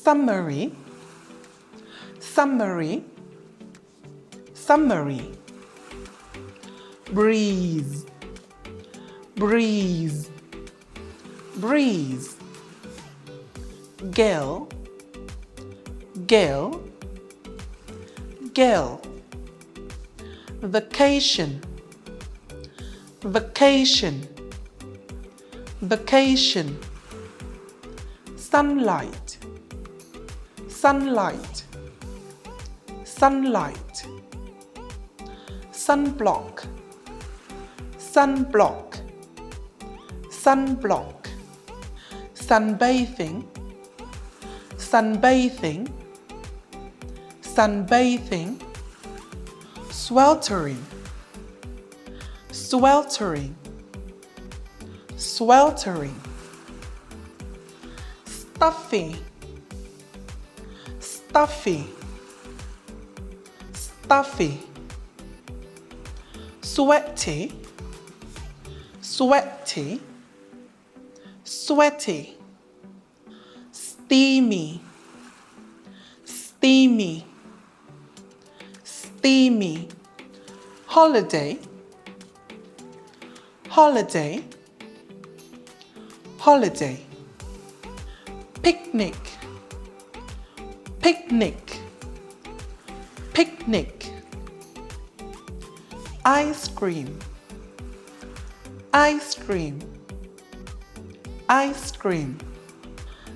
summary, summary, summary. Breeze, breeze, breeze. Gale, gale, gale. Vacation, vacation, vacation. Sunlight, sunlight, sunlight. Sunblock, sunblock, sunblock. Sunbathing, sunbathing, sunbathing. Sweltering, sweltering, sweltering. Stuffy, stuffy, stuffy. Sweaty, sweaty, sweaty. Steamy, steamy, steamy. Holiday, holiday, holiday. Picnic, picnic, picnic. Ice cream, ice cream, ice cream.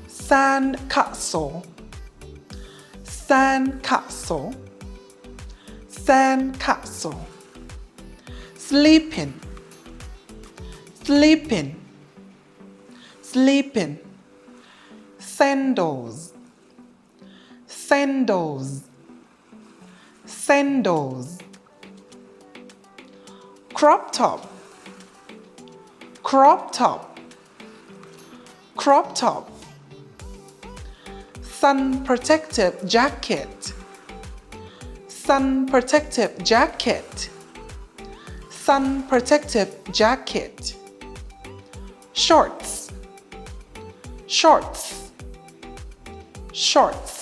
Sand castle, sand castle, sand castle. Sleeping, sleeping, sleeping. Sandals, sandals, sandals. Crop top, crop top, crop top. Sun protective jacket, sun protective jacket, sun protective jacket. Shorts, shorts, shorts.